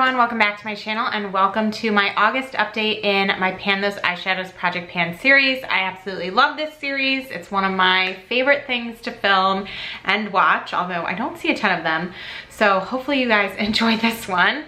everyone, welcome back to my channel and welcome to my August update in my Pan Those Eyeshadows Project Pan series. I absolutely love this series. It's one of my favorite things to film and watch, although I don't see a ton of them. So hopefully you guys enjoy this one.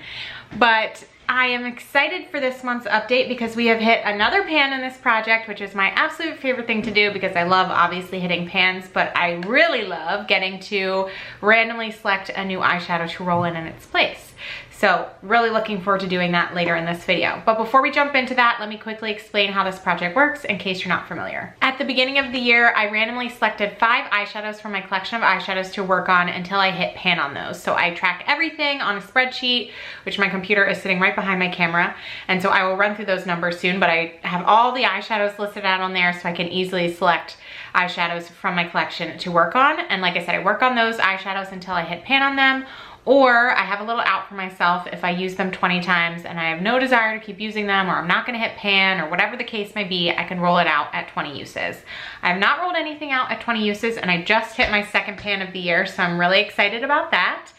But I am excited for this month's update because we have hit another pan in this project, which is my absolute favorite thing to do because I love obviously hitting pans, but I really love getting to randomly select a new eyeshadow to roll in its place. So really looking forward to doing that later in this video. But before we jump into that, let me quickly explain how this project works in case you're not familiar. At the beginning of the year, I randomly selected 5 eyeshadows from my collection of eyeshadows to work on until I hit pan on those. So I track everything on a spreadsheet, which my computer is sitting right behind my camera. And so I will run through those numbers soon, but I have all the eyeshadows listed out on there so I can easily select eyeshadows from my collection to work on. And like I said, I work on those eyeshadows until I hit pan on them. Or I have a little out for myself if I use them 20 times and I have no desire to keep using them, or I'm not gonna hit pan, or whatever the case may be, I can roll it out at 20 uses. I have not rolled anything out at 20 uses and I just hit my second pan of the year, so I'm really excited about that.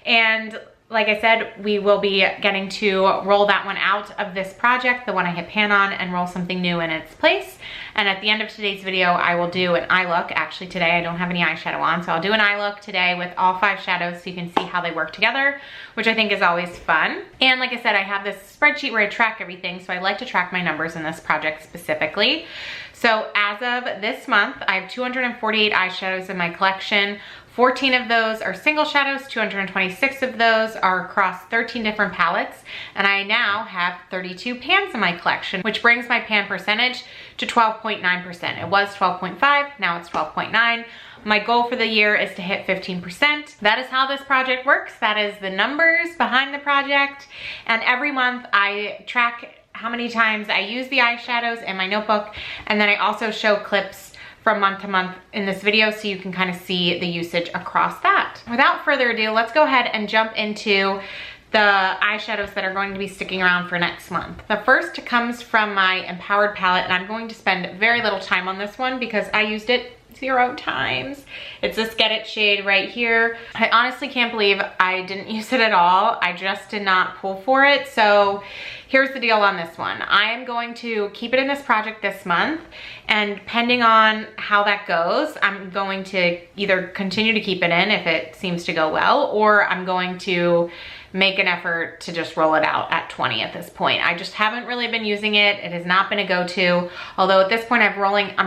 And like I said, we will be getting to roll that one out of this project, the one I hit pan on, and roll something new in its place. And at the end of today's video, I will do an eye look. Actually today I don't have any eyeshadow on, so I'll do an eye look today with all 5 shadows so you can see how they work together, which I think is always fun. And like I said, I have this spreadsheet where I track everything, so I like to track my numbers in this project specifically. So as of this month, I have 248 eyeshadows in my collection. 14 of those are single shadows, 226 of those are across 13 different palettes, and I now have 32 pans in my collection, which brings my pan percentage to 12.9%. It was 12.5, now it's 12.9. My goal for the year is to hit 15%. That is how this project works. That is the numbers behind the project. And every month I track how many times I use the eyeshadows in my notebook, and then I also show clips from month to month in this video so you can kind of see the usage across that. Without further ado, let's go ahead and jump into the eyeshadows that are going to be sticking around for next month. The first comes from my Empowered palette, and I'm going to spend very little time on this one because I used it 0 times. It's this Get It shade right here. I honestly can't believe I didn't use it at all. I just did not pull for it. So here's the deal on this one. I am going to keep it in this project this month, and depending on how that goes, I'm going to either continue to keep it in if it seems to go well, or I'm going to make an effort to just roll it out at 20 at this point. I just haven't really been using it. It has not been a go-to, although at this point I'm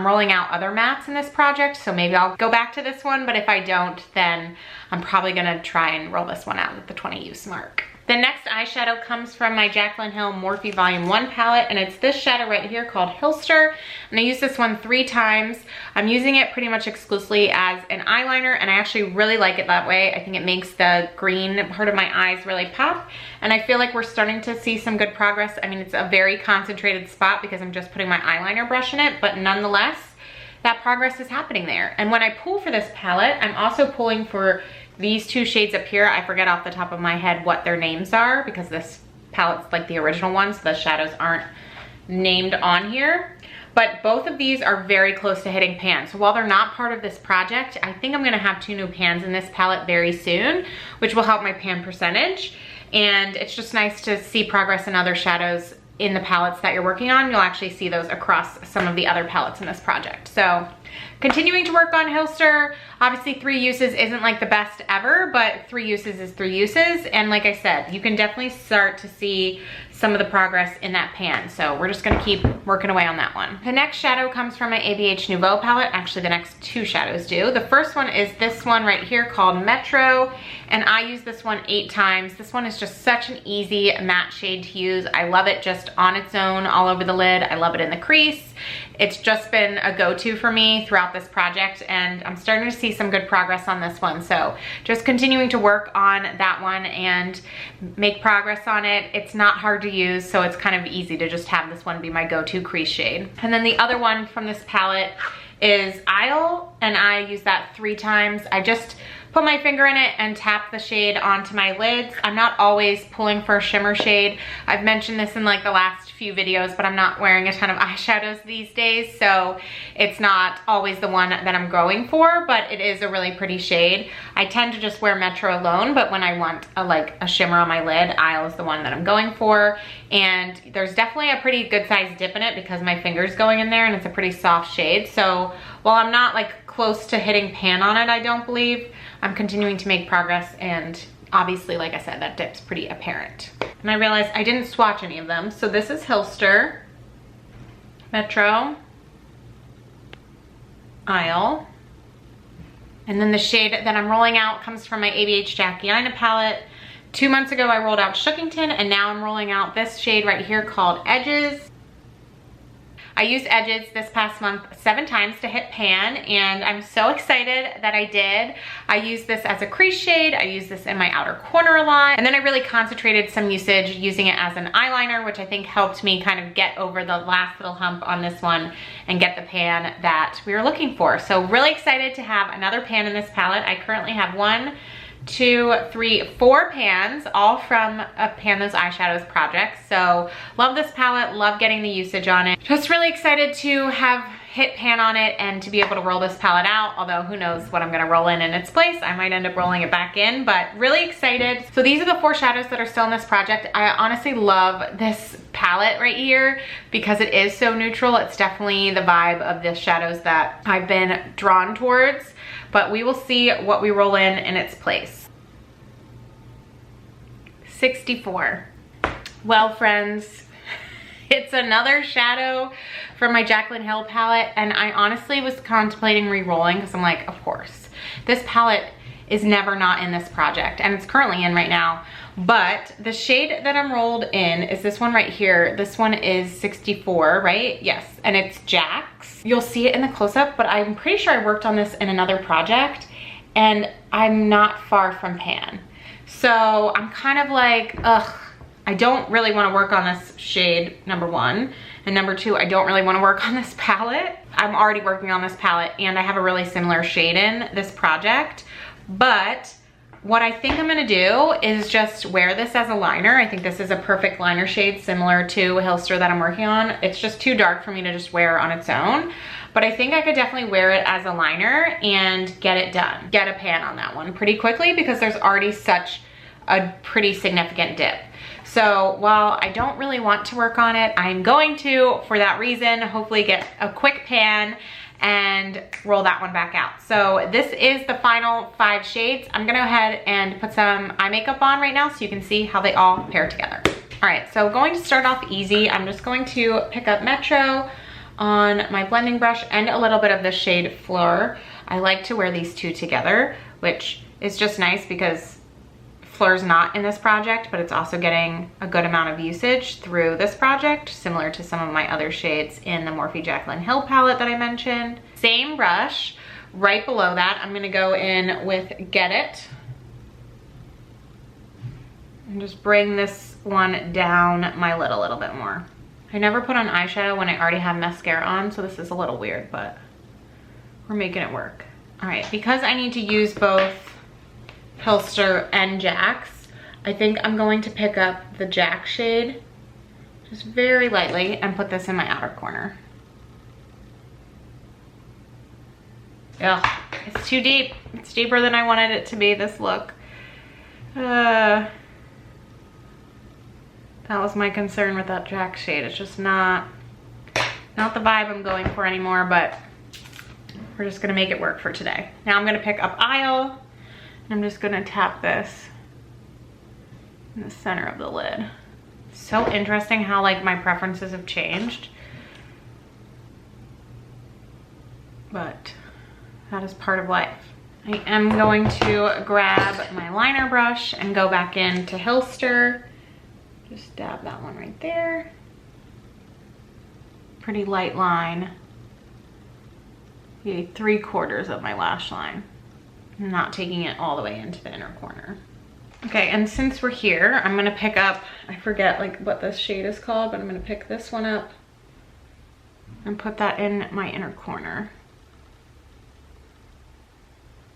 rolling out other mattes in this project, so maybe I'll go back to this one, but if I don't, then I'm probably gonna try and roll this one out at the 20 use mark. The next eyeshadow comes from my Jaclyn Hill Morphe Volume 1 palette, and it's this shadow right here called Hillster. And I used this one 3 times. I'm using it pretty much exclusively as an eyeliner, and I actually really like it that way. I think it makes the green part of my eyes really pop, and I feel like we're starting to see some good progress. I mean, it's a very concentrated spot because I'm just putting my eyeliner brush in it, but nonetheless, that progress is happening there. And when I pull for this palette, I'm also pulling for these 2 shades up here. I forget off the top of my head what their names are because this palette's like the original one, so the shadows aren't named on here. But both of these are very close to hitting pan. So while they're not part of this project, I think I'm gonna have 2 new pans in this palette very soon, which will help my pan percentage. And it's just nice to see progress in other shadows in the palettes that you're working on. You'll actually see those across some of the other palettes in this project. So continuing to work on Hillster. Obviously 3 uses isn't like the best ever, but 3 uses is 3 uses. And like I said, you can definitely start to see some of the progress in that pan. So we're just gonna keep working away on that one. The next shadow comes from my ABH Nouveau palette. Actually, the next 2 shadows do. The first one is this one right here called Metro, and I use this one 8 times. This one is just such an easy matte shade to use. I love it just on its own all over the lid. I love it in the crease. It's just been a go-to for me throughout this project, and I'm starting to see some good progress on this one. So just continuing to work on that one and make progress on it. It's not hard to use, so it's kind of easy to just have this one be my go-to crease shade. And then the other one from this palette is Isle, and I use that 3 times. I just put my finger in it and tap the shade onto my lids. I'm not always pulling for a shimmer shade. I've mentioned this in like the last few videos, but I'm not wearing a ton of eyeshadows these days, so it's not always the one that I'm going for, but it is a really pretty shade. I tend to just wear Metro alone, but when I want a shimmer on my lid, Isle is the one that I'm going for. And there's definitely a pretty good sized dip in it because my finger's going in there and it's a pretty soft shade. So while I'm not like close to hitting pan on it, I don't believe, I'm continuing to make progress, and obviously, like I said, that dip's pretty apparent. And I realized I didn't swatch any of them. So this is Hilster, Metro, Isle, and then the shade that I'm rolling out comes from my ABH Jackiana palette. 2 months ago, I rolled out Shookington, and now I'm rolling out this shade right here called Edges. I used Edges this past month 7 times to hit pan, and I'm so excited that I did. I used this as a crease shade. I used this in my outer corner a lot. And then I really concentrated some usage using it as an eyeliner, which I think helped me kind of get over the last little hump on this one and get the pan that we were looking for. So really excited to have another pan in this palette. I currently have 1, 2, 3, 4 pans, all from a Pan Those Eyeshadows project. So love this palette, love getting the usage on it. Just really excited to have hit pan on it and to be able to roll this palette out, although who knows what I'm gonna roll in its place. I might end up rolling it back in, but really excited. So these are the 4 shadows that are still in this project. I honestly love this palette right here because it is so neutral. It's definitely the vibe of the shadows that I've been drawn towards, but we will see what we roll in its place. 64. Well, friends, it's another shadow from my Jaclyn Hill palette, and I honestly was contemplating re-rolling because I'm like, of course. This palette is never not in this project, and it's currently in right now, but the shade that I'm rolled in is this one right here. This one is 64, right? Yes, and it's Jax. You'll see it in the close-up, but I'm pretty sure I worked on this in another project, and I'm not far from pan. So I'm kind of like, ugh, I don't really want to work on this shade, number 1. And number 2, I don't really want to work on this palette. I'm already working on this palette, and I have a really similar shade in this project. But what I think I'm gonna do is just wear this as a liner. I think this is a perfect liner shade similar to Hilster that I'm working on. It's just too dark for me to just wear on its own. But I think I could definitely wear it as a liner and get it done. Get a pan on that one pretty quickly because there's already such a pretty significant dip. So while I don't really want to work on it, I'm going to, for that reason, hopefully get a quick pan and roll that one back out. So this is the final 5 shades. I'm gonna go ahead and put some eye makeup on right now so you can see how they all pair together. All right, so going to start off easy. I'm just going to pick up Metro on my blending brush and a little bit of the shade Fleur. I like to wear these 2 together, which is just nice because Fleur's not in this project, but it's also getting a good amount of usage through this project, similar to some of my other shades in the Morphe Jaclyn Hill palette that I mentioned. Same brush, right below that, I'm gonna go in with Get It. And just bring this one down my lid a little bit more. I never put on eyeshadow when I already have mascara on, so this is a little weird, but we're making it work. All right, because I need to use both Hilster and Jax, I think I'm going to pick up the Jax shade just very lightly and put this in my outer corner. Ugh, it's too deep. It's deeper than I wanted it to be, this look. That was my concern with that Jax shade. It's just not the vibe I'm going for anymore, but we're just gonna make it work for today. Now I'm gonna pick up Isle. I'm just gonna tap this in the center of the lid. So interesting how like my preferences have changed, but that is part of life. I am going to grab my liner brush and go back into Hilster. Just dab that one right there. Pretty light line. Maybe 3/4 of my lash line. I'm not taking it all the way into the inner corner. Okay, and since we're here, I'm gonna pick up, I forget like what this shade is called, but I'm gonna pick this one up and put that in my inner corner.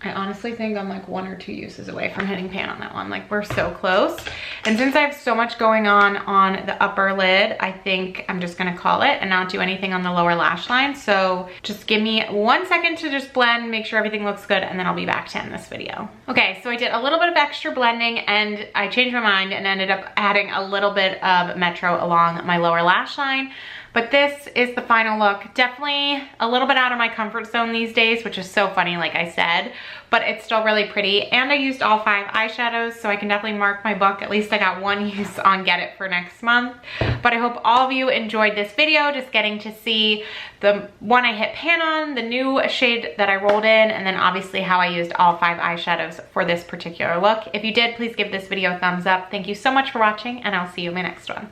I honestly think I'm like 1 or 2 uses away from hitting pan on that one. Like, we're so close. And since I have so much going on the upper lid, I think I'm just gonna call it and not do anything on the lower lash line. So just give me 1 second to just blend, make sure everything looks good, and then I'll be back to end this video. Okay, so I did a little bit of extra blending and I changed my mind and ended up adding a little bit of Metro along my lower lash line. But this is the final look. Definitely a little bit out of my comfort zone these days, which is so funny, like I said, but it's still really pretty. And I used all 5 eyeshadows, so I can definitely mark my book. At least I got 1 use on Get It for next month. But I hope all of you enjoyed this video, just getting to see the one I hit pan on, the new shade that I rolled in, and then obviously how I used all 5 eyeshadows for this particular look. If you did, please give this video a thumbs up. Thank you so much for watching, and I'll see you in my next one.